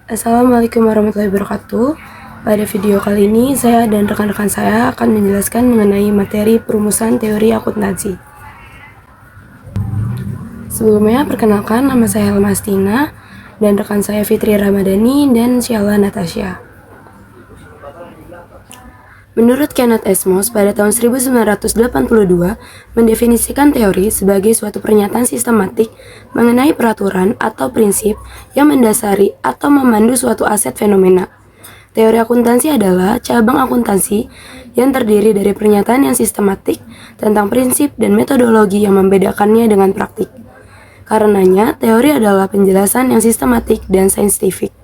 Assalamualaikum warahmatullahi wabarakatuh. Pada video kali ini, saya dan rekan-rekan saya akan menjelaskan mengenai materi perumusan teori akuntansi. Sebelumnya, perkenalkan nama saya Helmastina dan rekan saya Fitri Ramadhani dan Syala Natasha. Menurut Kenneth Amos pada tahun 1982 mendefinisikan teori sebagai suatu pernyataan sistematik mengenai peraturan atau prinsip yang mendasari atau memandu suatu aset fenomena. Teori akuntansi adalah cabang akuntansi yang terdiri dari pernyataan yang sistematik tentang prinsip dan metodologi yang membedakannya dengan praktik. Karenanya, teori adalah penjelasan yang sistematik dan saintifik.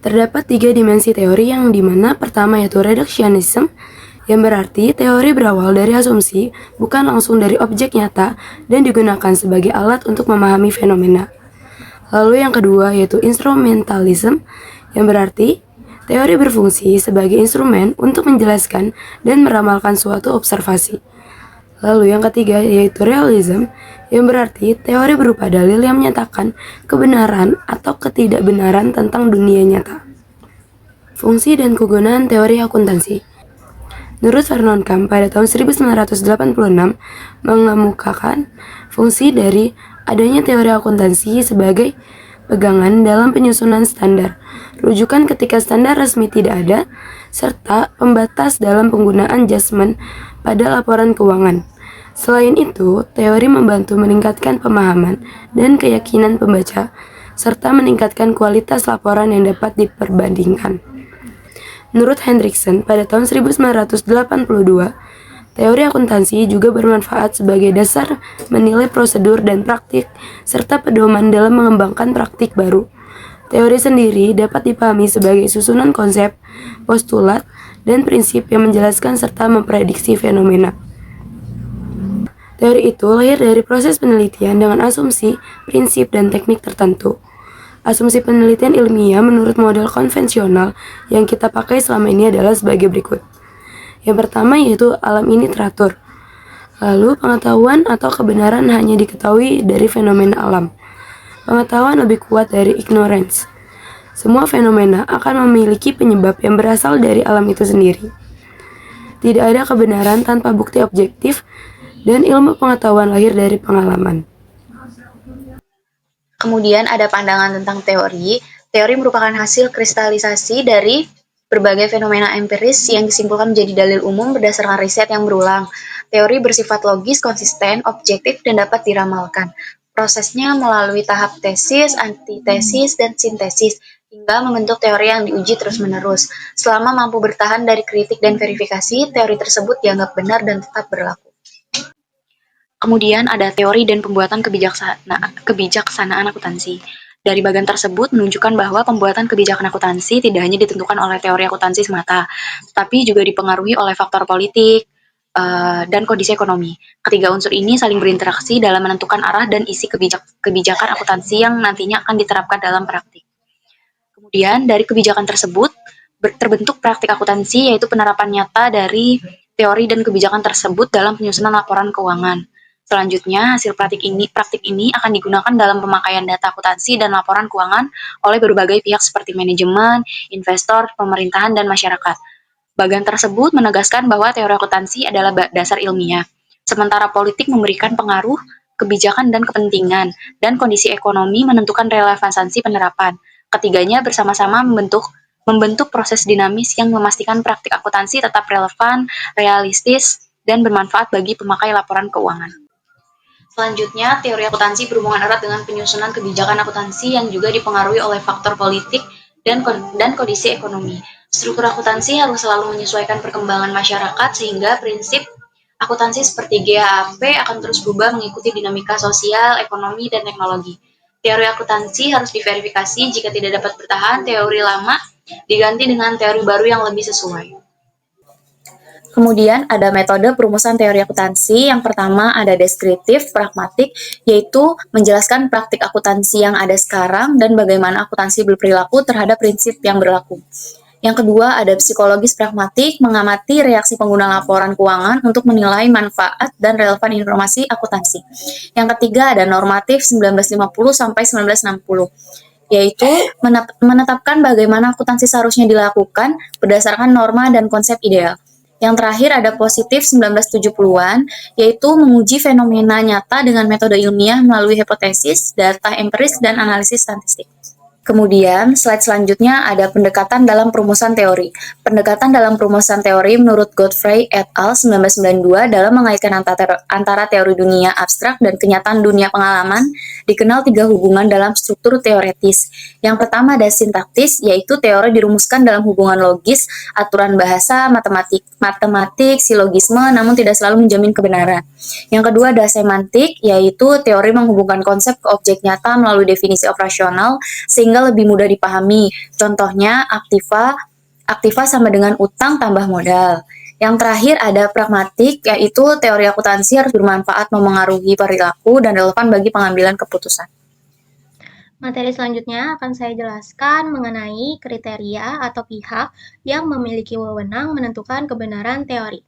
Terdapat 3 dimensi teori yang dimana pertama yaitu reductionism, yang berarti teori berawal dari asumsi, bukan langsung dari objek nyata dan digunakan sebagai alat untuk memahami fenomena. Lalu yang kedua yaitu instrumentalism, yang berarti teori berfungsi sebagai instrumen untuk menjelaskan dan meramalkan suatu observasi. Lalu yang ketiga yaitu realism, yang berarti teori berupa dalil yang menyatakan kebenaran atau ketidakbenaran tentang dunia nyata. Fungsi dan kegunaan teori akuntansi. Menurut Vernon Camp pada tahun 1986 mengemukakan fungsi dari adanya teori akuntansi sebagai pegangan dalam penyusunan standar, rujukan ketika standar resmi tidak ada, serta pembatas dalam penggunaan judgement pada laporan keuangan. Selain itu, teori membantu meningkatkan pemahaman dan keyakinan pembaca, serta meningkatkan kualitas laporan yang dapat diperbandingkan. Menurut Hendrickson pada tahun 1982, teori akuntansi juga bermanfaat sebagai dasar menilai prosedur dan praktik, serta pedoman dalam mengembangkan praktik baru. Teori sendiri dapat dipahami sebagai susunan konsep, postulat, dan prinsip yang menjelaskan serta memprediksi fenomena. Teori itu lahir dari proses penelitian dengan asumsi, prinsip, dan teknik tertentu. Asumsi penelitian ilmiah menurut model konvensional yang kita pakai selama ini adalah sebagai berikut. Yang pertama yaitu alam ini teratur. Lalu pengetahuan atau kebenaran hanya diketahui dari fenomena alam. Pengetahuan lebih kuat dari ignorance. Semua fenomena akan memiliki penyebab yang berasal dari alam itu sendiri. Tidak ada kebenaran tanpa bukti objektif, dan ilmu pengetahuan lahir dari pengalaman. Kemudian ada pandangan tentang teori. Teori merupakan hasil kristalisasi dari berbagai fenomena empiris yang disimpulkan menjadi dalil umum berdasarkan riset yang berulang. Teori bersifat logis, konsisten, objektif, dan dapat diramalkan. Prosesnya melalui tahap tesis, antitesis, dan sintesis, hingga membentuk teori yang diuji terus-menerus. Selama mampu bertahan dari kritik dan verifikasi, teori tersebut dianggap benar dan tetap berlaku. Kemudian ada teori dan pembuatan kebijaksanaan akuntansi. Dari bagian tersebut menunjukkan bahwa pembuatan kebijakan akuntansi tidak hanya ditentukan oleh teori akuntansi semata, tetapi juga dipengaruhi oleh faktor politik dan kondisi ekonomi. Ketiga unsur ini saling berinteraksi dalam menentukan arah dan isi kebijakan akuntansi yang nantinya akan diterapkan dalam praktik. Kemudian dari kebijakan tersebut terbentuk praktik akuntansi, yaitu penerapan nyata dari teori dan kebijakan tersebut dalam penyusunan laporan keuangan. Selanjutnya, hasil praktik ini akan digunakan dalam pemakaian data akuntansi dan laporan keuangan oleh berbagai pihak seperti manajemen, investor, pemerintahan, dan masyarakat. Bagian tersebut menegaskan bahwa teori akuntansi adalah dasar ilmiah, sementara politik memberikan pengaruh, kebijakan, dan kepentingan, dan kondisi ekonomi menentukan relevansi penerapan. Ketiganya bersama-sama membentuk proses dinamis yang memastikan praktik akuntansi tetap relevan, realistis, dan bermanfaat bagi pemakai laporan keuangan. Selanjutnya, teori akuntansi berhubungan erat dengan penyusunan kebijakan akuntansi yang juga dipengaruhi oleh faktor politik dan kondisi ekonomi. Struktur akuntansi harus selalu menyesuaikan perkembangan masyarakat sehingga prinsip akuntansi seperti GAAP akan terus berubah mengikuti dinamika sosial, ekonomi, dan teknologi. Teori akuntansi harus diverifikasi jika tidak dapat bertahan, teori lama diganti dengan teori baru yang lebih sesuai. Kemudian ada metode perumusan teori akuntansi. Yang pertama ada deskriptif, pragmatik, yaitu menjelaskan praktik akuntansi yang ada sekarang dan bagaimana akuntansi berperilaku terhadap prinsip yang berlaku. Yang kedua ada psikologis pragmatik, mengamati reaksi pengguna laporan keuangan untuk menilai manfaat dan relevan informasi akuntansi. Yang ketiga ada normatif 1950 sampai 1960. yaitu menetapkan bagaimana akuntansi seharusnya dilakukan berdasarkan norma dan konsep ideal. Yang terakhir ada positif 1970-an, yaitu menguji fenomena nyata dengan metode ilmiah melalui hipotesis, data empiris, dan analisis statistik. Kemudian, slide selanjutnya ada pendekatan dalam perumusan teori. Pendekatan dalam perumusan teori menurut Godfrey et al. 1992 dalam mengaitkan antara teori dunia abstrak dan kenyataan dunia pengalaman dikenal 3 hubungan dalam struktur teoretis. Yang pertama ada sintaktis, yaitu teori dirumuskan dalam hubungan logis, aturan bahasa, matematik, silogisme, namun tidak selalu menjamin kebenaran. Yang kedua ada semantik, yaitu teori menghubungkan konsep ke objek nyata melalui definisi operasional sehingga lebih mudah dipahami. Contohnya aktiva sama dengan utang tambah modal. Yang terakhir ada pragmatik, yaitu teori akuntansi harus bermanfaat memengaruhi perilaku dan relevan bagi pengambilan keputusan. Materi selanjutnya akan saya jelaskan mengenai kriteria atau pihak yang memiliki wewenang menentukan kebenaran teori.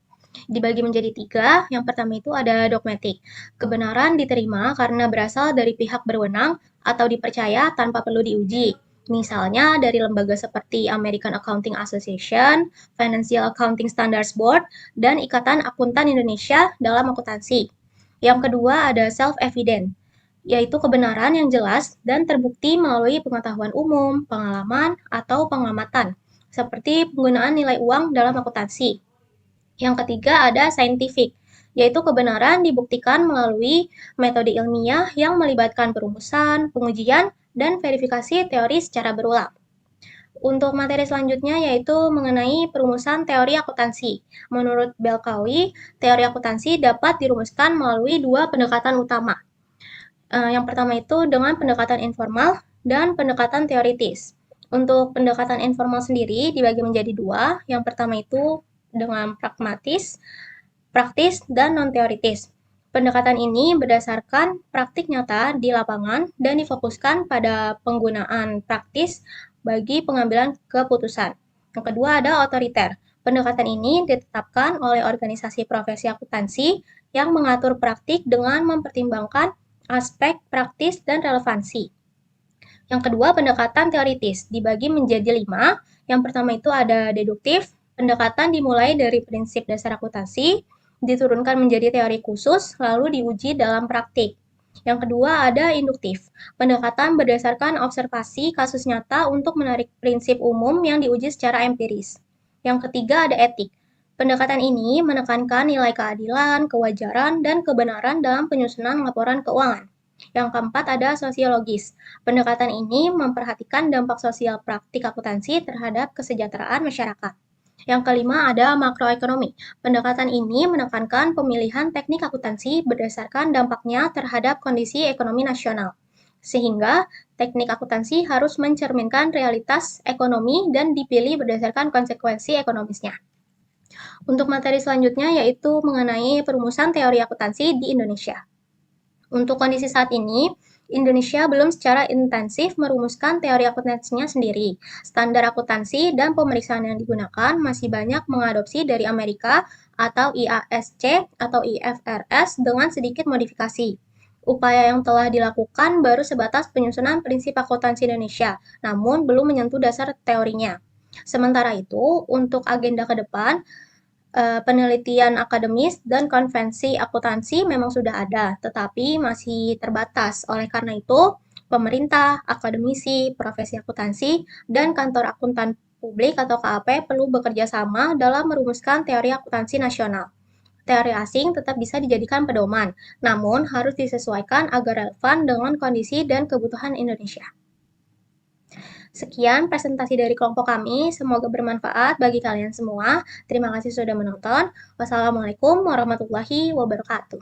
Dibagi menjadi 3, yang pertama itu ada dogmatik. Kebenaran diterima karena berasal dari pihak berwenang atau dipercaya tanpa perlu diuji. Misalnya dari lembaga seperti American Accounting Association, Financial Accounting Standards Board, dan Ikatan Akuntan Indonesia dalam akuntansi. Yang kedua ada self-evident, yaitu kebenaran yang jelas dan terbukti melalui pengetahuan umum, pengalaman, atau pengamatan, seperti penggunaan nilai uang dalam akuntansi. Yang ketiga ada scientific, yaitu kebenaran dibuktikan melalui metode ilmiah yang melibatkan perumusan, pengujian, dan verifikasi teori secara berulang. Untuk materi selanjutnya yaitu mengenai perumusan teori akuntansi. Menurut Belkawi, teori akuntansi dapat dirumuskan melalui 2 pendekatan utama. Yang pertama itu dengan pendekatan informal dan pendekatan teoritis. Untuk pendekatan informal sendiri dibagi menjadi 2. Yang pertama itu dengan pragmatis, praktis, dan non-teoritis. Pendekatan ini berdasarkan praktik nyata di lapangan dan difokuskan pada penggunaan praktis bagi pengambilan keputusan. Yang kedua ada otoriter. Pendekatan ini ditetapkan oleh organisasi profesi akuntansi yang mengatur praktik dengan mempertimbangkan aspek praktis dan relevansi. Yang kedua, pendekatan teoritis dibagi menjadi 5. Yang pertama itu ada deduktif. Pendekatan dimulai dari prinsip dasar akuntansi, diturunkan menjadi teori khusus, lalu diuji dalam praktik. Yang kedua ada induktif. Pendekatan berdasarkan observasi kasus nyata untuk menarik prinsip umum yang diuji secara empiris. Yang ketiga ada etik. Pendekatan ini menekankan nilai keadilan, kewajaran, dan kebenaran dalam penyusunan laporan keuangan. Yang keempat ada sosiologis. Pendekatan ini memperhatikan dampak sosial praktik akuntansi terhadap kesejahteraan masyarakat. Yang kelima ada makroekonomi. Pendekatan ini menekankan pemilihan teknik akuntansi berdasarkan dampaknya terhadap kondisi ekonomi nasional. Sehingga teknik akuntansi harus mencerminkan realitas ekonomi dan dipilih berdasarkan konsekuensi ekonomisnya. Untuk materi selanjutnya yaitu mengenai perumusan teori akuntansi di Indonesia. Untuk kondisi saat ini, Indonesia belum secara intensif merumuskan teori akuntansinya sendiri. Standar akuntansi dan pemeriksaan yang digunakan masih banyak mengadopsi dari Amerika atau IASC atau IFRS dengan sedikit modifikasi. Upaya yang telah dilakukan baru sebatas penyusunan prinsip akuntansi Indonesia, namun belum menyentuh dasar teorinya. Sementara itu, untuk agenda ke depan, penelitian akademis dan konvensi akuntansi memang sudah ada, tetapi masih terbatas. Oleh karena itu, pemerintah, akademisi, profesi akuntansi, dan kantor akuntan publik atau KAP perlu bekerja sama dalam merumuskan teori akuntansi nasional. Teori asing tetap bisa dijadikan pedoman, namun harus disesuaikan agar relevan dengan kondisi dan kebutuhan Indonesia. Sekian presentasi dari kelompok kami, semoga bermanfaat bagi kalian semua. Terima kasih sudah menonton. Wassalamualaikum warahmatullahi wabarakatuh.